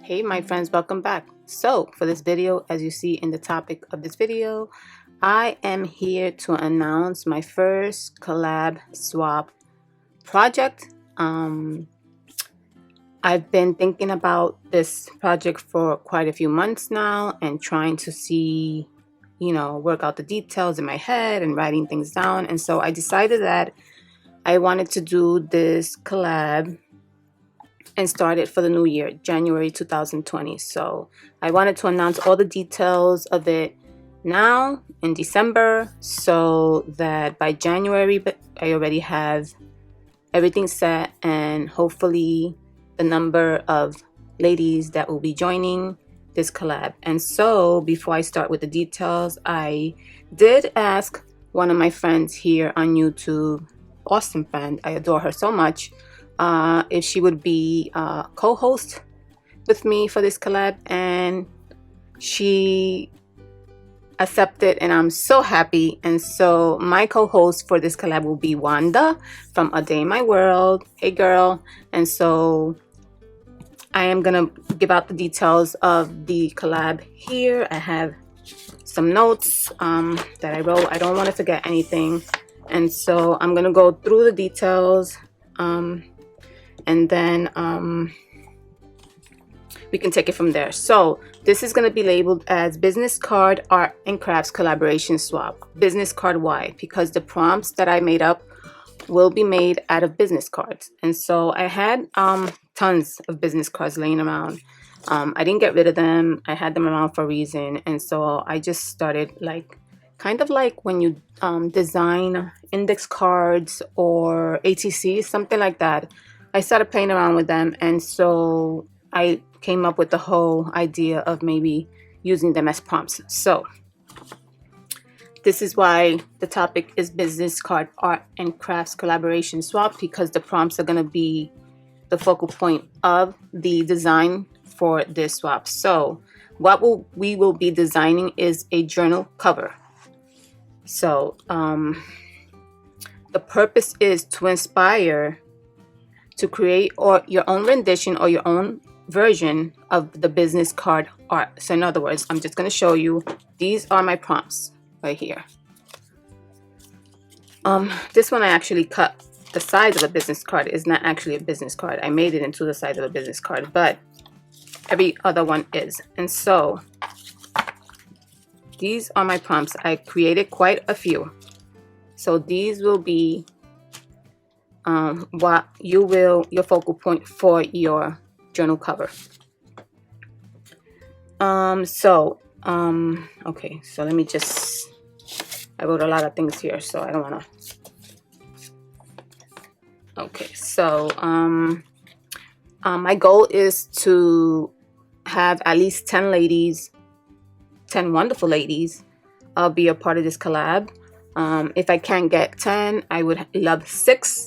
Hey my friends, welcome back. So for this video, as you see in the topic of this video, I am here to announce my first collab swap project. I've been thinking about this project for quite a few months now and trying to see, work out the details in my head and writing things down. And so I decided that I wanted to do this collab and start it for the new year, January 2020. So I wanted to announce all the details of it now in December so that by January I already have everything set, and hopefully the number of ladies that will be joining this collab. And so before I start with the details, I did ask one of my friends here on YouTube, awesome friend, I adore her so much, if she would be co-host with me for this collab, and she accepted, and I'm so happy. And so my co-host for this collab will be Wanda from Adayinmyworld. Hey girl. And so I am gonna give out the details of the collab here. I have some notes that I wrote. I don't want to forget anything, and so I'm gonna go through the details and then we can take it from there. So this is going to be labeled as business card art and crafts collaboration swap. Business card, why? Because the prompts that I made up will be made out of business cards. And so I had tons of business cards laying around. I didn't get rid of them. I had them around for a reason. And so I just started kind of like when you design index cards or ATCs, something like that. I started playing around with them, and so I came up with the whole idea of maybe using them as prompts. So this is why the topic is business card art and crafts collaboration swap, because the prompts are going to be the focal point of the design for this swap. So what we will be designing is a journal cover. So the purpose is to inspire to create your own rendition or your own version of the business card art. So in other words, I'm just going to show you, these are my prompts right here. This one I actually cut the size of a business card. Is not actually a business card. I made it into the size of a business card, but every other one is. And so these are my prompts. I created quite a few. So these will be what your focal point for your journal cover. Okay, so let me just, I wrote a lot of things here, so I don't want to. Okay, so my goal is to have at least 10 ladies, 10 wonderful ladies be a part of this collab. If I can't get 10, I would love 6.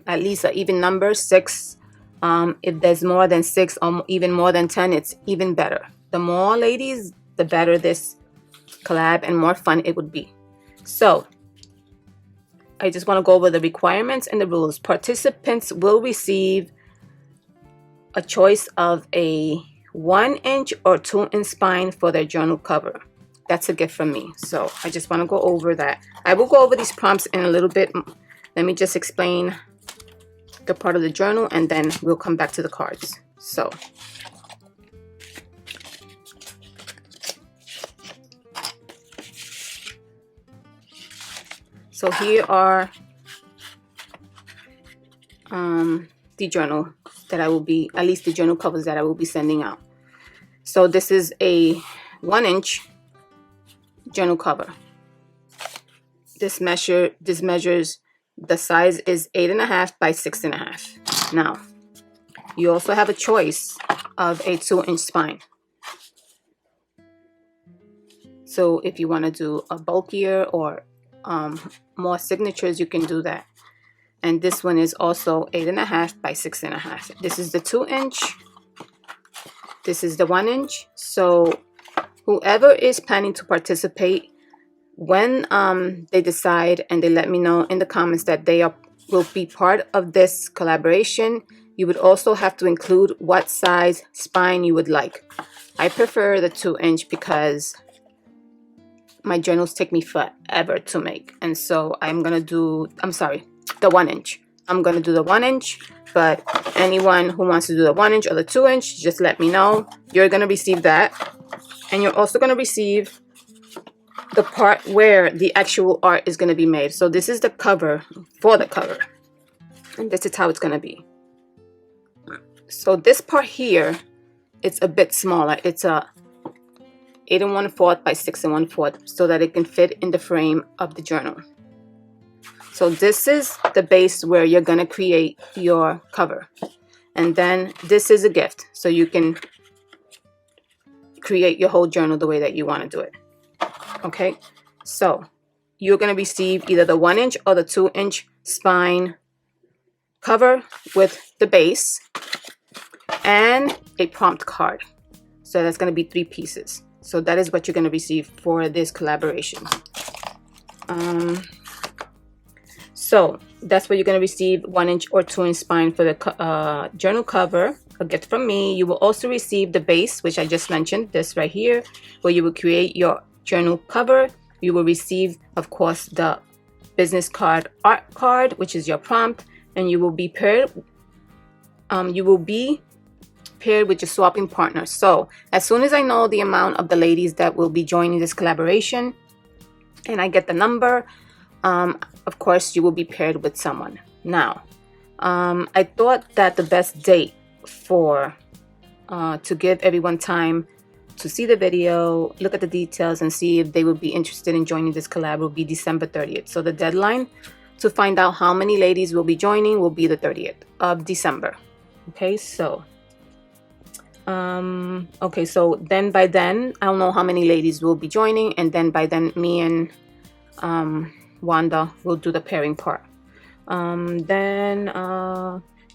At least an even number, 6. If there's more than 6 or even more than 10, it's even better. The more ladies, the better this collab and more fun it would be. So I just want to go over the requirements and the rules. Participants will receive a choice of a 1-inch or 2-inch spine for their journal cover. That's a gift from me. So I just want to go over that. I will go over these prompts in a little bit. Let me just explain the part of the journal, and then we'll come back to the cards. So here are the journal that I will be, at least the journal covers that I will be sending out. So this is a 1-inch journal cover. This measures, the size is 8.5 by 6.5. Now, you also have a choice of a 2-inch spine. So if you want to do a bulkier or more signatures, you can do that. And this one is also 8.5 by 6.5. This is the 2-inch. This is the 1-inch. So whoever is planning to participate, when they decide and they let me know in the comments that they will be part of this collaboration, You would also have to include what size spine you would like. I prefer the 2-inch because my journals take me forever to make, and so I'm gonna do, I'm sorry, the 1-inch. I'm gonna do the 1-inch, but anyone who wants to do the 1-inch or the 2-inch, just let me know. You're gonna receive that, and you're also gonna receive the part where the actual art is gonna be made. So this is the cover for the cover, and this is how it's gonna be. So this part here, it's a bit smaller. It's a 8 1/4 by 6 1/4, so that it can fit in the frame of the journal. So this is the base where you're gonna create your cover, and then this is a gift, so you can create your whole journal the way that you want to do it. Okay, so you're gonna receive either the 1-inch or the 2-inch spine cover with the base and a prompt card. So that's gonna be 3 pieces. So that is what you're going to receive for this collaboration. So that's what you're going to receive, 1-inch or 2-inch spine for the journal cover, a gift from me. You will also receive the base, which I just mentioned, this right here, where you will create your journal cover. You will receive, of course, the business card, art card, which is your prompt, and you will be paired. Paired with your swapping partner. So as soon as I know the amount of the ladies that will be joining this collaboration and I get the number, of course you will be paired with someone. Now I thought that the best date for to give everyone time to see the video, look at the details, and see if they would be interested in joining this collab will be December 30th. So the deadline to find out how many ladies will be joining will be the 30th of December. Okay, so so then by then I'll know how many ladies will be joining, and then by then me and Wanda will do the pairing part. Then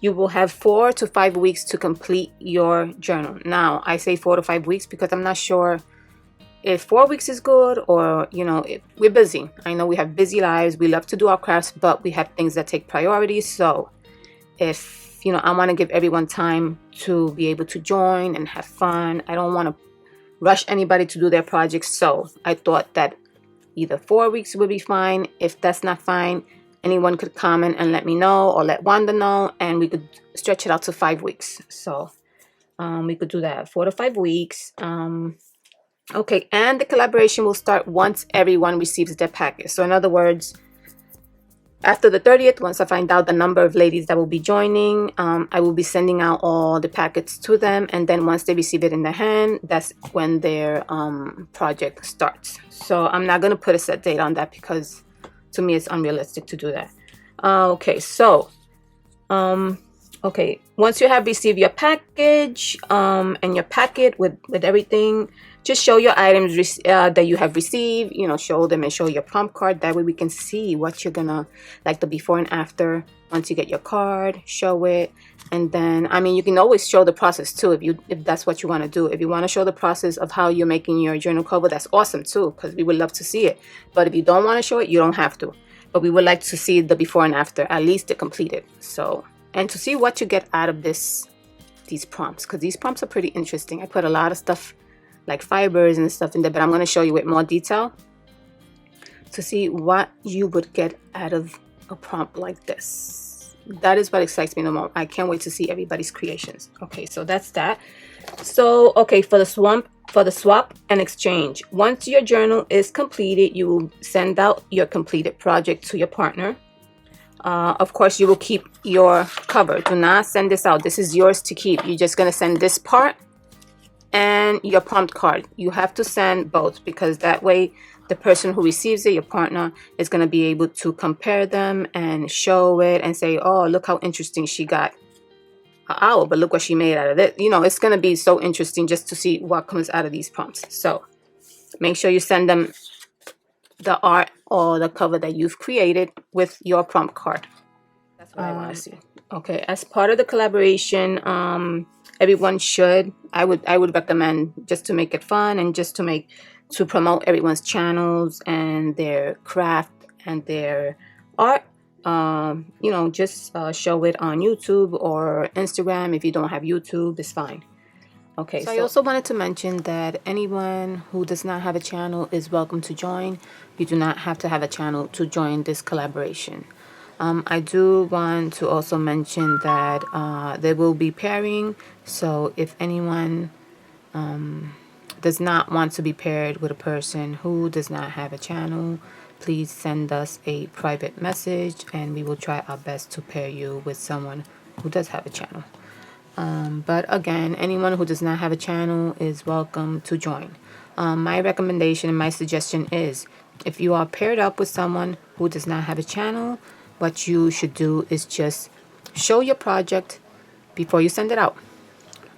you will have 4 to 5 weeks to complete your journal. Now I say 4 to 5 weeks because I'm not sure if 4 weeks is good, or we're busy. I know we have busy lives, we love to do our crafts, but we have things that take priority. So if I want to give everyone time to be able to join and have fun. I don't want to rush anybody to do their projects. So I thought that either 4 weeks would be fine. If that's not fine, anyone could comment and let me know, or let Wanda know, and we could stretch it out to 5 weeks. So we could do that, 4 to 5 weeks. Okay, and the collaboration will start once everyone receives their package. So in other words, after the 30th, once I find out the number of ladies that will be joining, I will be sending out all the packets to them. And then once they receive it in their hand, that's when their project starts. So I'm not going to put a set date on that because to me it's unrealistic to do that. Okay, so once you have received your package and your packet with everything, just show your items that you have received, show them and show your prompt card. That way we can see what you're gonna, like the before and after. Once you get your card, show it. And then, you can always show the process too if that's what you want to do. If you want to show the process of how you're making your journal cover, that's awesome too, because we would love to see it. But if you don't want to show it, you don't have to. But we would like to see the before and after, at least the completed. So, and to see what you get out of these prompts, because these prompts are pretty interesting. I put a lot of stuff like fibers and stuff in there, but I'm going to show you with more detail to see what you would get out of a prompt like this. That is what excites me the most. I can't wait to see everybody's creations. Okay, so that's that. So okay, for the swap and exchange, once your journal is completed, you will send out your completed project to your partner. Of course, you will keep your cover. Do not send this out. This is yours to keep. You're just going to send this part and your prompt card. You have to send both, because that way the person who receives it, your partner, is going to be able to compare them and show it and say, oh, look how interesting she got an owl, but look what she made out of it. It's going to be so interesting just to see what comes out of these prompts. So make sure you send them the art or the cover that you've created with your prompt card. That's what I want to see. Okay, as part of the collaboration, everyone should, I would recommend, just to make it fun and just to promote everyone's channels and their craft and their art, you know, just show it on YouTube or Instagram. If you don't have YouTube, it's fine. Okay, so I also wanted to mention that anyone who does not have a channel is welcome to join. You do not have to have a channel to join this collaboration. I do want to also mention that there will be pairing. So if anyone does not want to be paired with a person who does not have a channel, please send us a private message and we will try our best to pair you with someone who does have a channel. But again, anyone who does not have a channel is welcome to join. My recommendation and my suggestion is, if you are paired up with someone who does not have a channel, what you should do is just show your project before you send it out.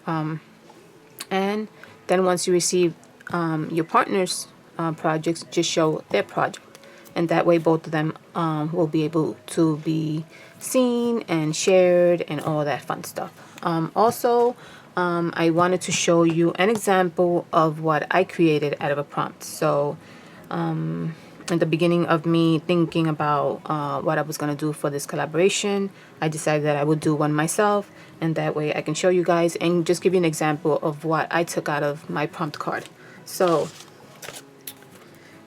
And then once you receive your partner's projects, just show their project. And that way both of them will be able to be seen and shared and all that fun stuff. Also, I wanted to show you an example of what I created out of a prompt. So at the beginning of me thinking about what I was going to do for this collaboration, I decided that I would do one myself, and that way I can show you guys and just give you an example of what I took out of my prompt card. So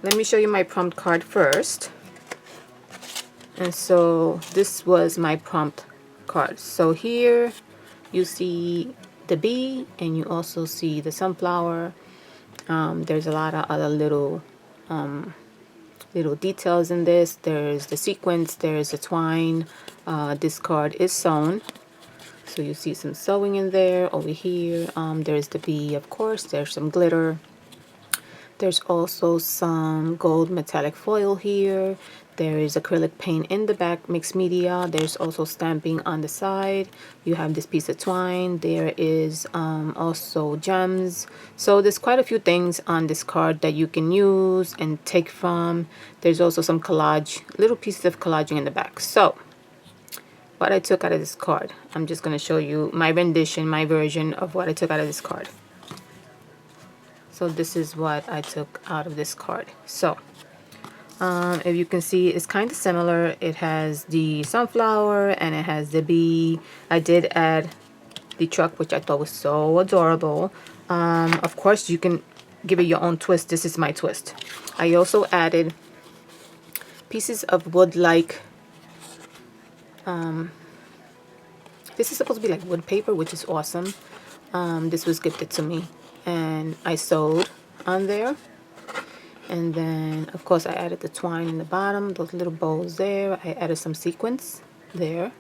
let me show you my prompt card first. And so this was my prompt card. So here you see the bee and you also see the sunflower. There's a lot of other little details in this. There's the sequence, there's the twine. This card is sewn, so you see some sewing in there. Over here there's the bee, of course. There's some glitter. There's also some gold metallic foil here. There is acrylic paint in the back, mixed media. There's also stamping on the side. You have this piece of twine. There is also gems. So there's quite a few things on this card that you can use and take from. There's also some collage, little pieces of collaging in the back. So what I took out of this card, I'm just going to show you my rendition, my version of what I took out of this card. So this is what I took out of this card. So if you can see, it's kind of similar. It has the sunflower and it has the bee. I did add the truck, which I thought was so adorable. Of course, you can give it your own twist. This is my twist. I also added pieces of wood-like. This is supposed to be like wood paper, which is awesome. This was gifted to me, and I sewed on there. And then, of course, I added the twine in the bottom, those little bows there. I added some sequins there,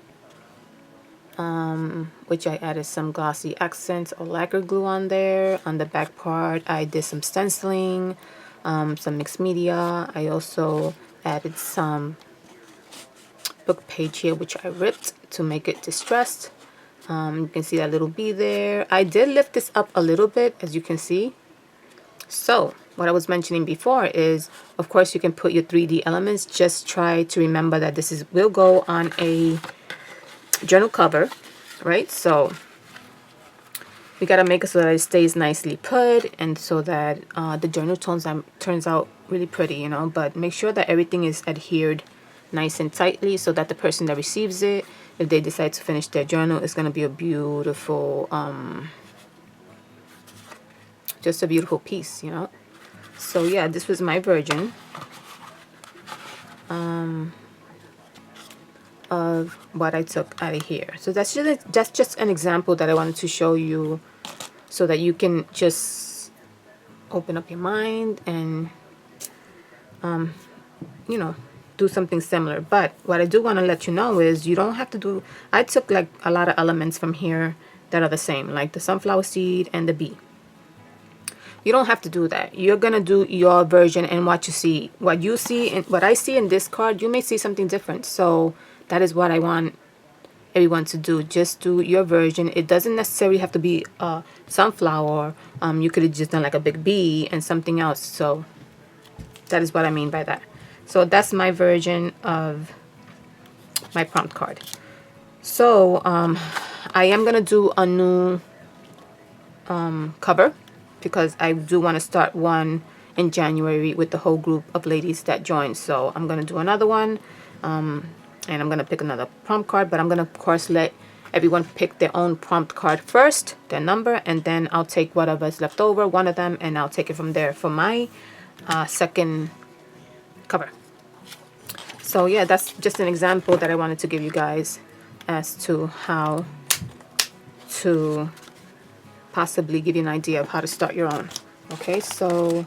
which I added some glossy accents or lacquer glue on there. On the back part, I did some stenciling, some mixed media. I also added some book page here, which I ripped to make it distressed. You can see that little bee there. I did lift this up a little bit, as you can see. So what I was mentioning before is, of course, you can put your 3D elements. Just try to remember that this will go on a journal cover, right? So we got to make it so that it stays nicely put, and so that the journal turns out really pretty, you know. But make sure that everything is adhered nice and tightly, so that the person that receives it, if they decide to finish their journal, it's going to be a beautiful just a beautiful piece, you know. So yeah, this was my version of what I took out of here. So that's just an example that I wanted to show you, so that you can just open up your mind and you know, do something similar. But what I do want to let you know is, you don't have to do, I took like a lot of elements from here that are the same, like the sunflower seed and the bee. You don't have to do that. You're gonna do your version, and what you see, and what I see in this card, you may see something different. So that is what I want everyone to do. Just do your version. It doesn't necessarily have to be a sunflower. You could have just done like a big bee and something else. So that is what I mean by that. So that's my version of my prompt card. So I am gonna do a new cover, because I do want to start one in January with the whole group of ladies that joined. So I'm going to do another one, and And I'm going to pick another prompt card, but I'm going to, of course, let everyone pick their own prompt card first, their number, and then I'll take whatever's left over, one of them, and I'll take it from there for my second cover. So yeah, that's just an example that I wanted to give you guys as to how to possibly give you an idea of how to start your own. Okay, so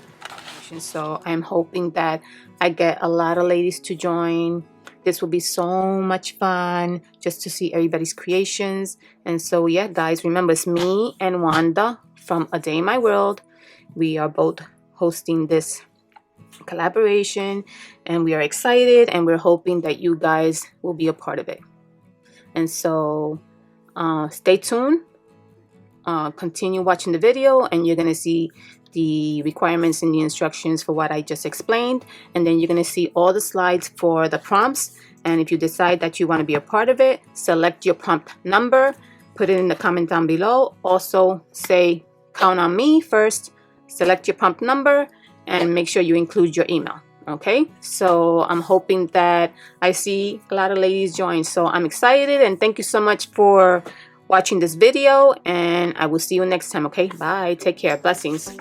I'm hoping that I get a lot of ladies to join. This will be so much fun just to see everybody's creations. And so yeah, guys, remember, it's me and Wanda from A Day in My World. We are both hosting this collaboration, and we are excited, and we're hoping that you guys will be a part of it. And so stay tuned, continue watching the video, and you're going to see the requirements and the instructions for what I just explained, and then you're going to see all the slides for the prompts. And if you decide that you want to be a part of it, select your prompt number, put it in the comment down below. Also say count on me first, select your prompt number, and make sure you include your email. Okay, so I'm hoping that I see a lot of ladies join, so I'm excited, and thank you so much for watching this video, and I will see you next time. Okay, bye, take care, blessings.